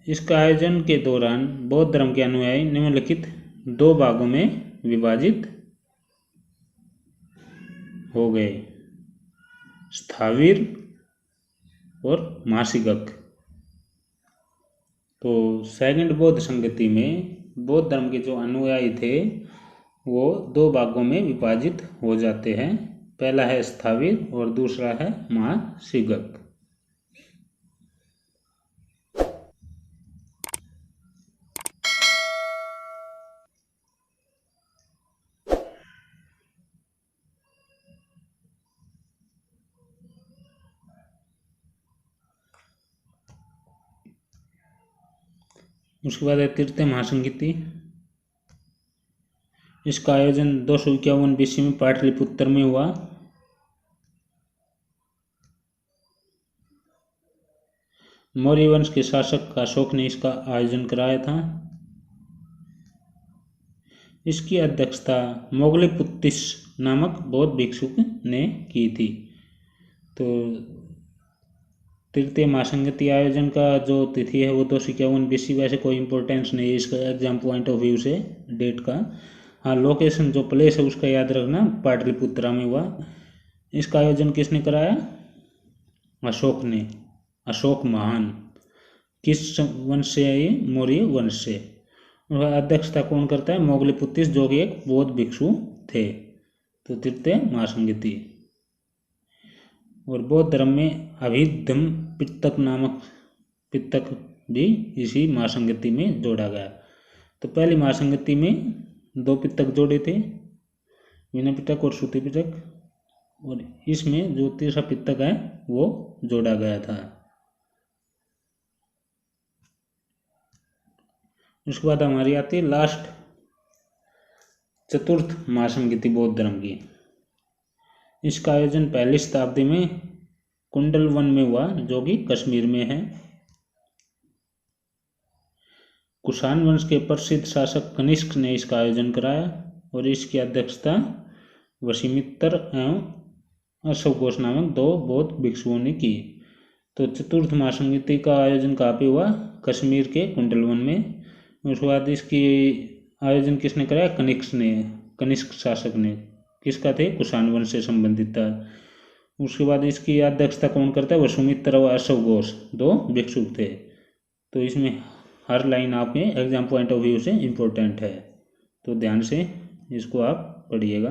इसका आयोजन के दौरान बौद्ध धर्म के अनुयायी निम्नलिखित 2 भागों में विभाजित हो गए, स्थाविर और मासिकक। तो सेकंड बौद्ध संगति में बौद्ध धर्म के जो अनुयायी थे वो 2 भागों में विभाजित हो जाते हैं। पहला है स्थाविर और दूसरा है मासिकक। उसके बाद है तृतीय महासंगीति। इसका आयोजन 251 BC में पाटलिपुत्र में हुआ। मौर्य वंश के शासक अशोक ने इसका आयोजन कराया था। इसकी अध्यक्षता मोगलीपुत्तिस नामक बौद्ध भिक्षुक ने की थी। तो तृतीय महासंगति आयोजन का जो तिथि है वो 251 BC। वैसे कोई इम्पोर्टेंस नहीं है इसका एग्जाम पॉइंट ऑफ व्यू से डेट का। हाँ, लोकेशन जो प्लेस है उसका याद रखना, पाटलिपुत्रा में हुआ। इसका आयोजन किसने कराया? अशोक ने, अशोक महान। किस वंश से है ये? मौर्य वंश से। और अध्यक्षता कौन करता है? मोगलीपुत्तिस, जो कि एक बौद्ध भिक्षु थे। तो तृतीय महासंगति। और बौद्ध धर्म में अभिधम्म पितक नामक पितक भी इसी महासंगति में जोड़ा गया। तो पहली महासंगति में 2 पितक जोड़े थे, विनय पिटक और श्रुति पिटक, और इसमें जो तीसरा पितक है वो जोड़ा गया था। उसके बाद हमारी आती है लास्ट चतुर्थ महासंगति बौद्ध धर्म की। इसका आयोजन 1ली शताब्दी में कुंडलवन में हुआ, जो कि कश्मीर में है। कुषाण वंश के प्रसिद्ध शासक कनिष्क ने इसका आयोजन कराया और इसकी अध्यक्षता वशिमित्र एवं अशोक नामक 2 बौद्ध भिक्षुओं ने की। तो चतुर्थ महासंगति का आयोजन कहाँ पे हुआ? कश्मीर के कुंडलवन में। उसके बाद इसकी आयोजन किसने कराया? कनिष्क ने, कनिष्क शासक ने। किसका थे? कुषाण वंश से संबंधित था। उसके बाद इसकी अध्यक्षता कौन करता है? वसुमित्र और अशोक घोष, 2 भिक्षुक थे। तो इसमें हर लाइन आपके एग्जाम पॉइंट ऑफ व्यू से इम्पोर्टेंट है, तो ध्यान से इसको आप पढ़िएगा।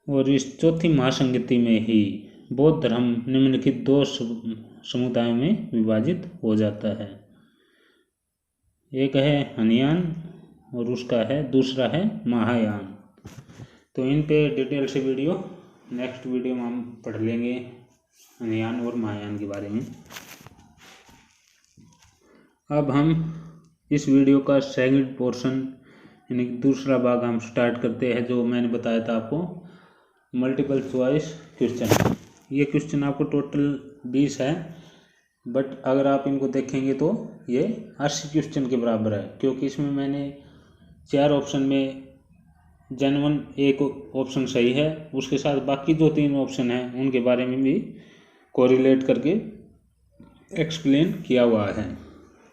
और इस चौथी महासंगति में ही बौद्ध धर्म निम्नलिखित 2 समुदायों में विभाजित हो जाता है। एक है हनियान और उसका है दूसरा है महायान। तो इन पे डिटेल से वीडियो नेक्स्ट वीडियो में हम पढ़ लेंगे हनियान और महायान के बारे में। अब हम इस वीडियो का सेकंड पोर्शन यानी दूसरा भाग हम स्टार्ट करते हैं, जो मैंने बताया था आपको, मल्टीपल चॉइस क्वेश्चन। ये क्वेश्चन आपको टोटल 20 है, बट अगर आप इनको देखेंगे तो ये 80 क्वेश्चन के बराबर है, क्योंकि इसमें मैंने 4 ऑप्शन में जेन्युइन एक ऑप्शन सही है, उसके साथ बाकी जो 3 ऑप्शन हैं उनके बारे में भी कोरिलेट करके एक्सप्लेन किया हुआ है।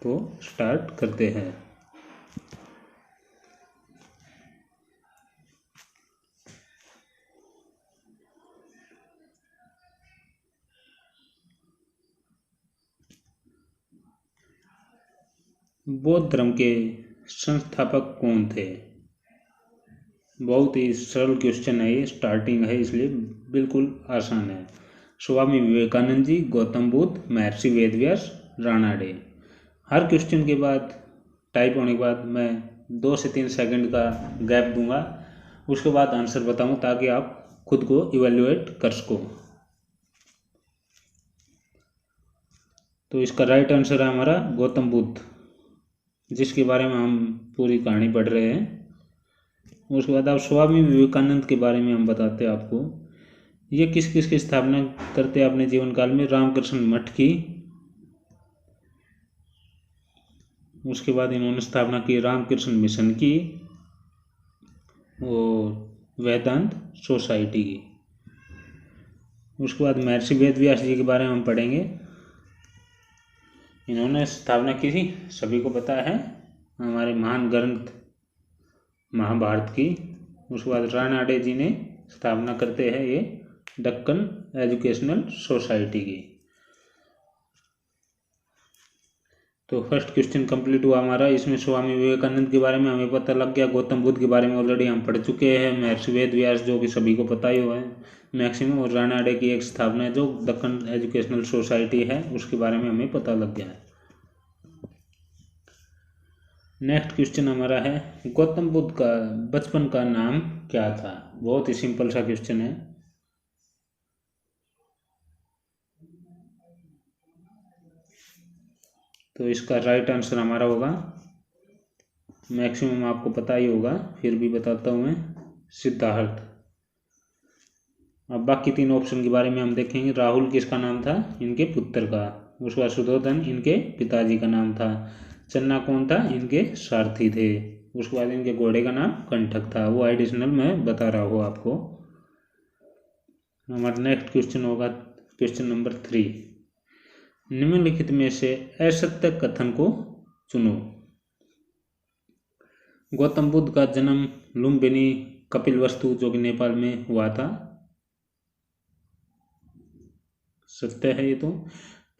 तो स्टार्ट करते हैं। बौद्ध धर्म के संस्थापक कौन थे? बहुत ही सरल क्वेश्चन है, ये स्टार्टिंग है इसलिए बिल्कुल आसान है। स्वामी विवेकानंद जी, गौतम बुद्ध, महर्षि वेदव्यास, राणा डे। हर क्वेश्चन के बाद टाइप होने के बाद मैं 2 से 3 सेकंड का गैप दूंगा, उसके बाद आंसर बताऊं ताकि आप खुद को इवेल्युएट कर सको। तो इसका राइट आंसर है हमारा गौतम बुद्ध, जिसके बारे में हम पूरी कहानी पढ़ रहे हैं। उसके बाद आप स्वामी विवेकानंद के बारे में हम बताते हैं आपको। ये किस किस की स्थापना करते हैं अपने जीवन काल में? रामकृष्ण मठ की, उसके बाद इन्होंने स्थापना की रामकृष्ण मिशन की और वेदांत सोसाइटी की। उसके बाद महर्षि वेदव्यास जी के बारे में हम पढ़ेंगे। इन्होंने स्थापना की थी, सभी को पता है, हमारे महान ग्रंथ महाभारत की। उसके बाद राणा डे जी ने स्थापना करते हैं ये दक्कन एजुकेशनल सोसाइटी की। तो फर्स्ट क्वेश्चन कंप्लीट हुआ हमारा। इसमें स्वामी विवेकानंद के बारे में हमें पता लग गया, गौतम बुद्ध के बारे में ऑलरेडी हम पढ़ चुके हैं, महर्षि वेदव्यास जो कि सभी को पता ही हुआ है मैक्सिमम, और राणा डे की एक स्थापना है जो दक्कन एजुकेशनल सोसाइटी है, उसके बारे में हमें पता लग गया है। नेक्स्ट क्वेश्चन हमारा है, गौतम बुद्ध का बचपन का नाम क्या था? बहुत ही सिंपल सा क्वेश्चन है। तो इसका राइट आंसर हमारा होगा, मैक्सिमम आपको पता ही होगा, फिर भी बताता हूँ मैं, सिद्धार्थ। अब बाकी 3 ऑप्शन के बारे में हम देखेंगे। राहुल किसका नाम था? इनके पुत्र का। उसके बाद सुधोधन इनके पिताजी का नाम था। चन्ना कौन था? इनके सारथी थे। उसके बाद इनके घोड़े का नाम कंठक था, वो एडिशनल मैं बता रहा हूँ आपको। हमारा नेक्स्ट क्वेश्चन होगा क्वेश्चन नंबर 3। निम्नलिखित में से असत्य कथन को चुनो। गौतम बुद्ध का जन्म लुम्बिनी कपिलवस्तु जो कि नेपाल में हुआ था, सत्य है ये तो।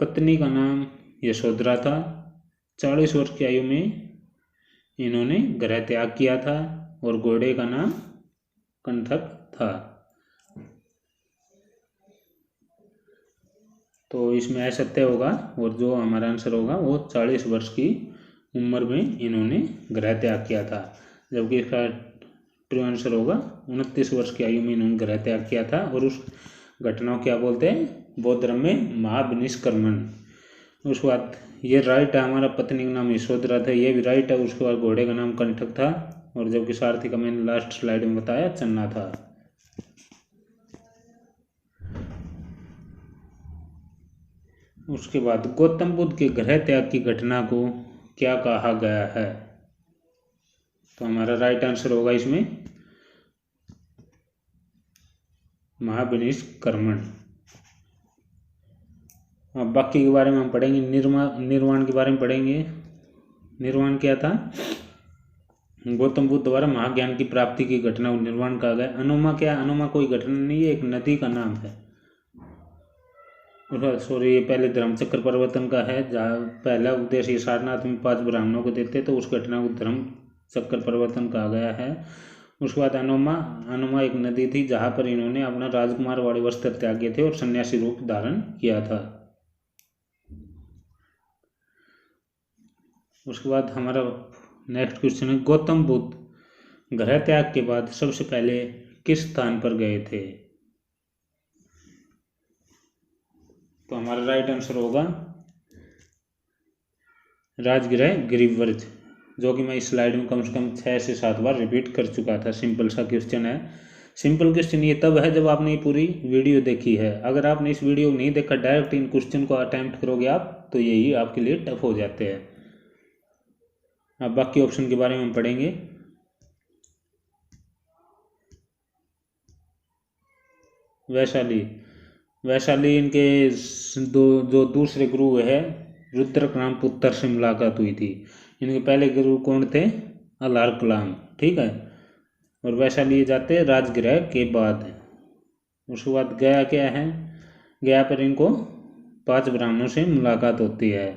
पत्नी का नाम यशोधरा था। 40 वर्ष की आयु में इन्होंने गृह त्याग किया था और घोड़े का नाम कंठक था। तो इसमें असत्य होगा, और जो हमारा आंसर होगा वो 40 वर्ष की उम्र में इन्होंने गृह त्याग किया था, जबकि इसका ट्रू आंसर होगा 29 वर्ष की आयु में इन्होंने गृह त्याग किया था। और उस घटना को क्या बोलते हैं? बौद्ध धर्म में महाविनिष्क्रमण। उसके बाद ये राइट है हमारा, पत्नी का नाम यशोधरा था, ये भी राइट है। उसके बाद घोड़े का नाम कंठक था, और जबकि सारथी का मैंने लास्ट स्लाइड में बताया चन्ना था। उसके बाद गौतम बुद्ध के गृह त्याग की घटना को क्या कहा गया है? तो हमारा राइट आंसर होगा इसमें महाविनिष्क्रमण। अब बाकी के बारे में हम पढ़ेंगे। निर्वाण के बारे में पढ़ेंगे। निर्वाण क्या था? गौतम बुद्ध द्वारा महाज्ञान की प्राप्ति की घटना को निर्वाण कहा गया। अनुमा क्या? अनुमा कोई घटना नहीं है, एक नदी का नाम है। सॉरी, ये पहले धर्मचक्र परिवर्तन का है, जहाँ पहला उपदेश ये सारनाथ में 5 ब्राह्मणों को देते, तो उस घटना को धर्मचक्र परिवर्तन कहा गया है। उसके बाद अनुमा एक नदी थी जहाँ पर इन्होंने अपना राजकुमार वाले वस्त्र त्यागे थे और सन्यासी रूप धारण किया था। उसके बाद हमारा नेक्स्ट क्वेश्चन है, गौतम बुद्ध गृह त्याग के बाद सबसे पहले किस स्थान पर गए थे? तो हमारा राइट आंसर होगा राजगृह गिरिव्रज, जो कि मैं इस स्लाइड में कम से कम 6 से 7 बार रिपीट कर चुका था। सिंपल सा क्वेश्चन है। सिंपल क्वेश्चन ये तब है जब आपने ये पूरी वीडियो देखी है। अगर आपने इस वीडियो को नहीं देखा, डायरेक्ट इन क्वेश्चन को अटेम्प्ट करोगे आप, तो यही आपके लिए टफ हो जाते हैं। अब बाकी ऑप्शन के बारे में हम पढ़ेंगे। वैशाली इनके जो दूसरे गुरु है रुद्रक राम पुत्र से मुलाकात हुई थी। इनके पहले गुरु कौन थे? अल्लाह कलाम, ठीक है। और वैशाली जाते राजगृह के बाद। उसके बाद गया क्या है? गया पर इनको 5 ब्राह्मणों से मुलाकात होती है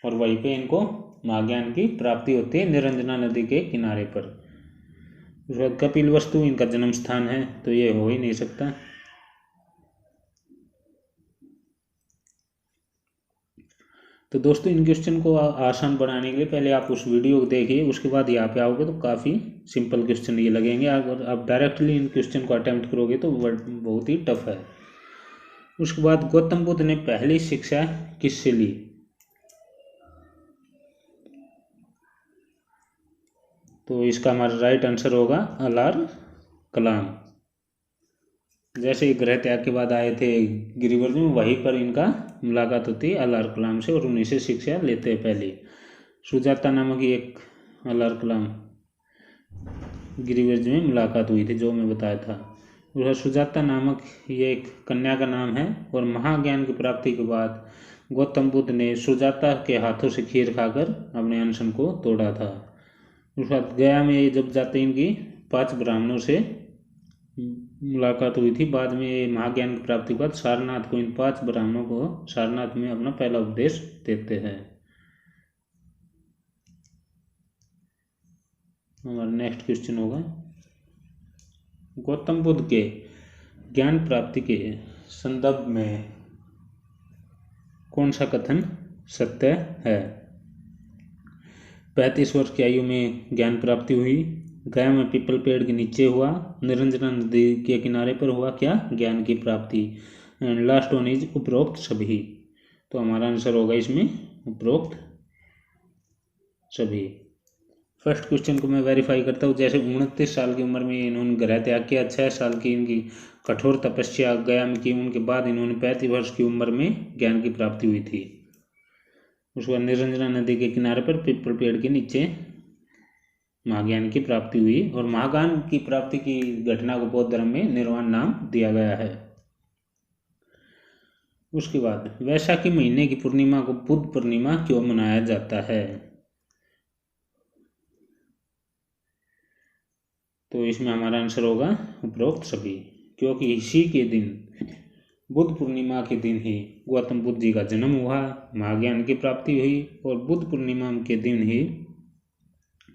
और वहीं पे इनको महाज्ञान की प्राप्ति होती है, निरंजना नदी के किनारे पर। उसके बाद कपिल वस्तु इनका जन्म स्थान है, तो ये हो ही नहीं सकता। तो दोस्तों इन क्वेश्चन को आसान बनाने के लिए पहले आप उस वीडियो को देखिए, उसके बाद यहाँ पे आओगे तो काफ़ी सिंपल क्वेश्चन ये लगेंगे। अगर आप डायरेक्टली इन क्वेश्चन को अटेम्प्ट करोगे तो बहुत ही टफ है। उसके बाद गौतम बुद्ध ने पहली शिक्षा किससे ली? तो इसका हमारा राइट आंसर होगा अलार कलाम। जैसे ही ग्रह त्याग के बाद आए थे गिरिवर्ज में, वहीं पर इनका मुलाकात होती है अलार कलाम से और उन्हीं से शिक्षा लेते हैं पहले। सुजाता नामक एक अलार कलाम गिरिवर्ज में मुलाकात हुई थी, जो मैं बताया था। और सुजाता नामक ये एक कन्या का नाम है। और महाज्ञान की प्राप्ति के बाद गौतम बुद्ध ने सुजाता के हाथों से खीर खाकर अपने अनशन को तोड़ा था। उसके बाद गया में जब जाते इनकी 5 ब्राह्मणों से मुलाकात हुई थी। बाद में महाज्ञान की प्राप्ति के बाद सारनाथ को इन 5 ब्राह्मणों को सारनाथ में अपना पहला उपदेश देते हैं। हमारा नेक्स्ट क्वेश्चन होगा, गौतम बुद्ध के ज्ञान प्राप्ति के संदर्भ में कौन सा कथन सत्य है? 35 वर्ष की आयु में ज्ञान प्राप्ति हुई, गया में पीपल पेड़ के नीचे हुआ, निरंजना नदी के किनारे पर हुआ क्या ज्ञान की प्राप्ति, एंड लास्ट वन इज उपरोक्त सभी। तो हमारा आंसर होगा इसमें उपरोक्त सभी। फर्स्ट क्वेश्चन को मैं वेरीफाई करता हूँ। जैसे 29 साल की उम्र में इन्होंने ग्रह त्याग किया, 6 साल की इनकी कठोर तपस्या गया में की, उनके बाद इन्होंने 35 वर्ष की उम्र में ज्ञान की प्राप्ति हुई थी। उसके बाद निरंजना नदी के किनारे पर पीपल पेड़ के नीचे महाज्ञान की प्राप्ति हुई। और महाज्ञान की प्राप्ति की घटना को बौद्ध धर्म में निर्वाण नाम दिया गया है। उसके बाद वैशाखी महीने की पूर्णिमा को बुद्ध पूर्णिमा क्यों मनाया जाता है? तो इसमें हमारा आंसर होगा उपरोक्त सभी, क्योंकि इसी के दिन बुद्ध पूर्णिमा के दिन ही गौतम बुद्ध जी का जन्म हुआ, महाज्ञान की प्राप्ति हुई और बुद्ध पूर्णिमा के दिन ही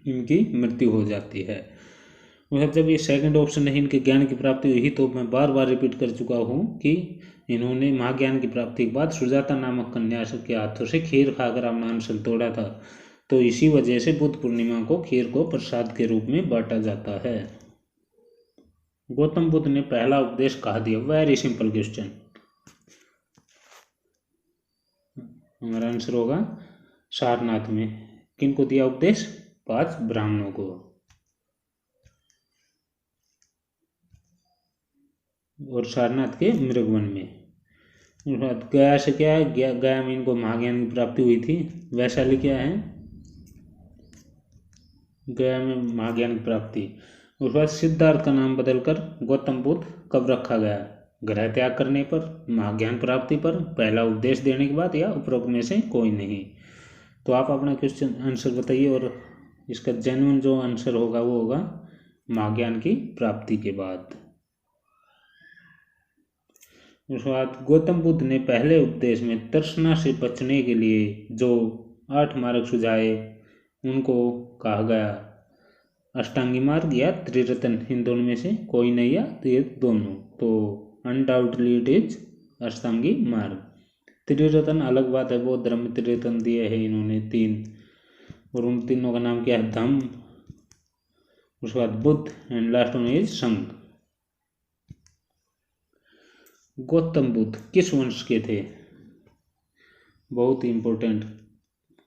इनकी मृत्यु हो जाती है। मतलब जब ये सेकंड ऑप्शन है इनके ज्ञान की प्राप्ति हुई, तो मैं बार बार रिपीट कर चुका हूँ कि इन्होंने महाज्ञान की प्राप्ति के बाद सुजाता नामक कन्या के हाथों से खीर खाकर अपना अनशन तोड़ा था। तो इसी वजह से बुद्ध पूर्णिमा को खीर को प्रसाद के रूप में बांटा जाता है। गौतम बुद्ध ने पहला उपदेश कहाँ दिया? Very simple question. हमारा आंसर होगा सारनाथ में। किनको दिया उपदेश? 5 ब्राह्मणों को। और सारनाथ के मृगवन में। गया से क्या है? गया में इनको महाज्ञान की प्राप्ति हुई थी। वैशाली क्या है? गया में महाज्ञान की प्राप्ति। उसके बाद सिद्धार्थ का नाम बदलकर गौतम बुद्ध कब रखा गया? ग्रह त्याग करने पर, महाज्ञान प्राप्ति पर, पहला उपदेश देने के बाद, या उपरोक्त में से कोई नहीं। तो आप अपना क्वेश्चन आंसर बताइए और इसका जेन्युइन जो आंसर होगा वो होगा महाज्ञान की प्राप्ति के बाद। उसके बाद गौतम बुद्ध ने पहले उपदेश में तृष्णा से बचने के लिए जो 8 मार्ग सुझाए उनको कहा गया अष्टांगी मार्ग या त्रिरत्न, इन दोनों में से कोई नहीं या ये दोनों। तो अनडाउटली इट इज अष्टांगी मार्ग। त्रिरत्न अलग बात है, बौद्ध धर्म में त्रिरत्न दिए हैं इन्होंने 3, और उन तीनों का नाम क्या है? धम्म, उसके बाद Buddha and last one is संघ। गौतम बुद्ध किस वंश के थे? बहुत ही इंपॉर्टेंट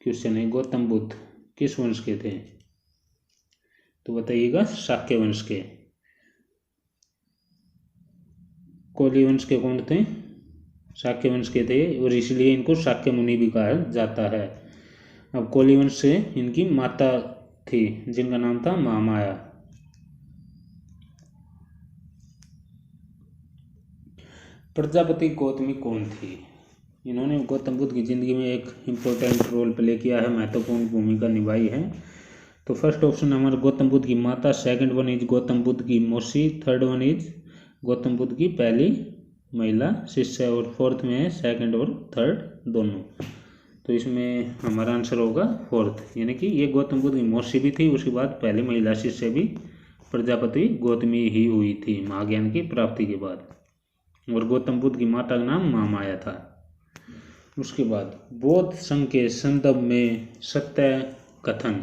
क्वेश्चन है। गौतम बुद्ध किस वंश के थे? तो बताइएगा शाक्य वंश के। कोली वंश के कौन थे? शाक्य वंश के थे, और इसलिए इनको शाक्य मुनि भी कहा जाता है। अब कोली वंश से इनकी माता थी जिनका नाम था महामाया। प्रजापति गौतमी कौन थी? इन्होंने गौतम बुद्ध की जिंदगी में एक इम्पोर्टेंट रोल प्ले किया है, महत्वपूर्ण भूमिका निभाई है। तो फर्स्ट ऑप्शन हमारा गौतम बुद्ध की माता, second one is Gautam Buddha की मौसी, third one is Gautam Buddha की पहली महिला शिष्य, और फोर्थ में है सेकंड और थर्ड दोनों। तो इसमें हमारा आंसर होगा फोर्थ, यानी कि ये गौतम बुद्ध की मौसी भी थी, उसके बाद पहली महिला शिष्य भी प्रजापति गौतमी ही हुई थी महाज्ञान की प्राप्ति के बाद, और गौतम बुद्ध की माता का नाम महामाया था। उसके बाद बौद्ध संघ के संदर्भ में सत्य कथन।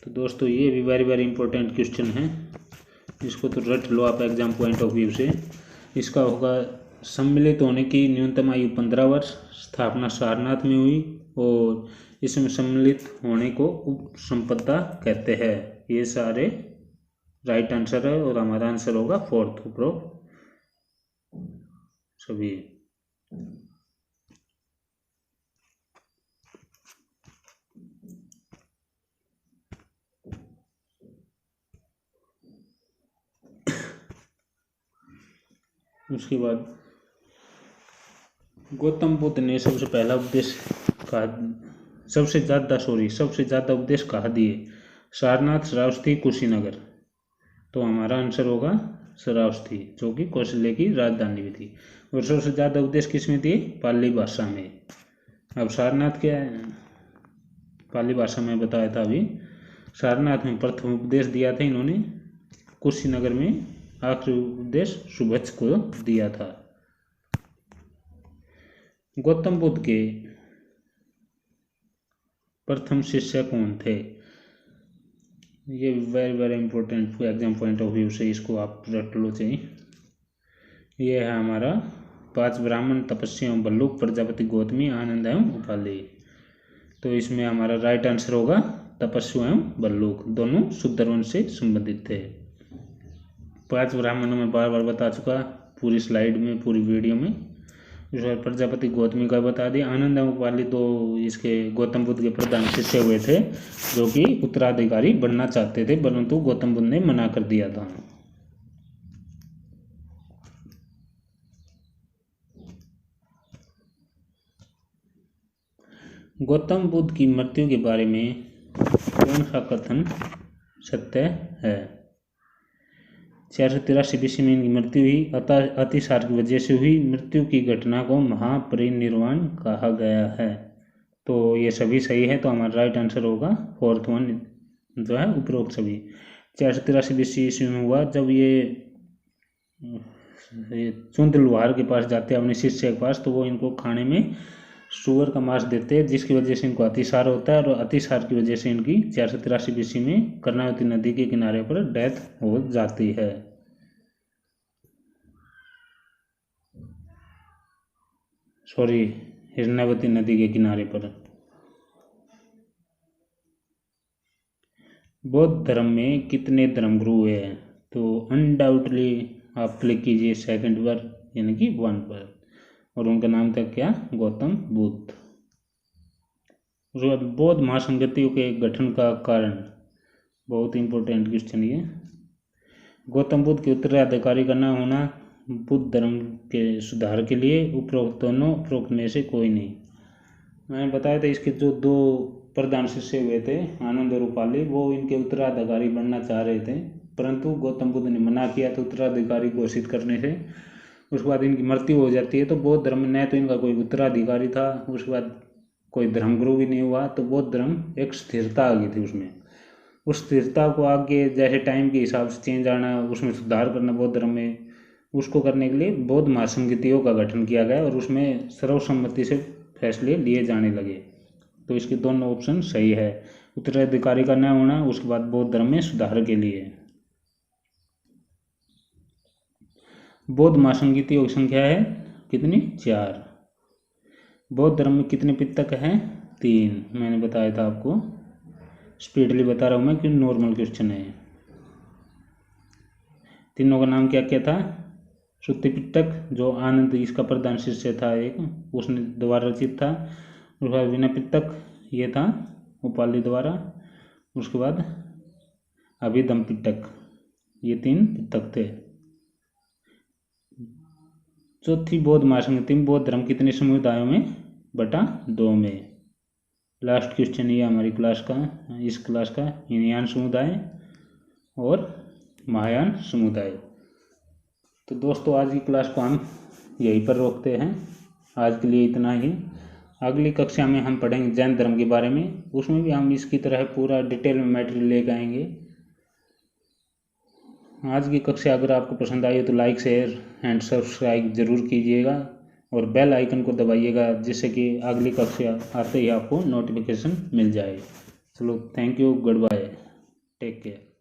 तो दोस्तों ये भी वेरी वेरी इंपॉर्टेंट क्वेश्चन है, इसको तो रट लो आप एग्जाम पॉइंट ऑफ व्यू से। इसका होगा सम्मिलित होने की न्यूनतम आयु 15 वर्ष, स्थापना सारनाथ में हुई, और इसमें सम्मिलित होने को उपसंपदा कहते हैं। ये सारे राइट आंसर है, और हमारा आंसर होगा फोर्थ उपरोक्त सभी। उसके बाद गौतम बुद्ध ने सबसे ज़्यादा उपदेश कहाँ दिए? सारनाथ, श्रावस्ती, कुशीनगर। तो हमारा आंसर होगा श्रावस्ती, जो कि कौशल्य की राजधानी भी थी। और सबसे ज़्यादा उपदेश किस में दिए? पाली भाषा में। अब सारनाथ क्या है? पाली भाषा में बताया था अभी। सारनाथ में प्रथम उपदेश दिया था इन्होंने, कुशीनगर में आखिरी उपदेश सुभज्ज को दिया था। गौतम बुद्ध के प्रथम शिष्य कौन थे? ये very very important exam point of view से, इसको आप रट लो चाहिए। ये है हमारा 5 ब्राह्मण, तपस्या एवं भल्लुक, प्रजापति गौतमी, आनंद एवं उपाली। तो इसमें हमारा राइट आंसर होगा तपस्या एवं भल्लुक, दोनों शूद्र वंश से संबंधित थे। 5 ब्राह्मणों में बार बार बता चुका पूरी स्लाइड में, पूरी वीडियो में। इस बार प्रजापति गौतमी का बता दिया। आनंद एवं उपाली तो इसके गौतम बुद्ध के प्रधान शिष्य हुए थे, जो कि उत्तराधिकारी बनना चाहते थे, परंतु गौतम बुद्ध ने मना कर दिया था। गौतम बुद्ध की मृत्यु के बारे में कौन सा कथन सत्य है? 483 BC में इनकी मृत्यु हुई, अतिसार की वजह से हुई। मृत्यु की घटना को महापरिनिर्वाण कहा गया है। तो ये सभी सही है, तो हमारा राइट आंसर होगा फोर्थ वन जो है उपरोक्त सभी। 483 BC ईस्वी में हुआ, जब ये चुंद लुहार के पास जाते हैं अपने शिष्य के पास, तो वो इनको खाने में सूअर का मांस देते हैं, जिसकी वजह से इनको अतिसार होता है, और अतिसार की वजह से इनकी 483 BC में कर्णावती नदी के किनारे पर डेथ हो जाती है। सॉरी, हिरण्यवती नदी के किनारे पर। बौद्ध धर्म में कितने धर्मगुरु हुए हैं? तो अनडाउटली आप क्लिक कीजिए सेकंड पर, यानी कि 1 पर, और उनका नाम था क्या? गौतम बुद्ध। उसके बाद बौद्ध महासंगतियों के गठन का कारण, बहुत इंपॉर्टेंट क्वेश्चन ये। गौतम बुद्ध के उत्तराधिकारी का न होना, बुद्ध धर्म के सुधार के लिए, उपरोक्त दोनों, उपरोक्त में से कोई नहीं। मैंने बताया था इसके जो 2 प्रधान शिष्य हुए थे, आनंद और उपाली, वो इनके उत्तराधिकारी बनना चाह रहे थे, परंतु गौतम बुद्ध ने मना किया था उत्तराधिकारी घोषित करने से। उसके बाद इनकी मृत्यु हो जाती है। तो बौद्ध धर्म में न तो इनका कोई उत्तराधिकारी था, उसके बाद कोई धर्मगुरु भी नहीं हुआ, तो बौद्ध धर्म एक स्थिरता आ गई थी उसमें। उस स्थिरता को आगे जैसे टाइम के हिसाब से चेंज आना, उसमें सुधार करना बौद्ध धर्म में, उसको करने के लिए बौद्ध महासंगतियों का गठन किया गया, और उसमें सर्वसम्मति से फैसले लिए जाने लगे। तो इसके दोनों ऑप्शन सही है, उत्तराधिकारी का न होना, उसके बाद बौद्ध धर्म में सुधार के लिए। बौद्ध महासंगतियों की संख्या है कितनी? 4। बौद्ध धर्म में कितने पितक हैं? 3। मैंने बताया था आपको, स्पीडली बता रहा हूँ मैं, क्योंकि नॉर्मल क्वेश्चन है। तीनों का नाम क्या क्या था? श्रुति पिटक, जो आनंद इसका प्रधान शिष्य था एक, उसने द्वारा रचित था। उसके बाद विनय पिटक, ये था उपाली द्वारा। उसके बाद अभिधम पिटक, ये 3 पिटक थे। चौथी बौद्ध महासंगति में बौद्ध धर्म कितने समुदायों में बटा? 2 में। लास्ट क्वेश्चन ये हमारी क्लास का, इस क्लास का, हीनयान समुदाय और महायान समुदाय। तो दोस्तों आज की क्लास को हम यहीं पर रोकते हैं, आज के लिए इतना ही। अगली कक्षा में हम पढ़ेंगे जैन धर्म के बारे में, उसमें भी हम इसकी तरह पूरा डिटेल में मैटेरियल लेकर आएंगे। आज की कक्षा अगर आपको पसंद आई हो तो लाइक शेयर एंड सब्सक्राइब ज़रूर कीजिएगा और बेल आइकन को दबाइएगा, जिससे कि अगली कक्षा आते ही आपको नोटिफिकेशन मिल जाए। चलो, thank you, goodbye, take care.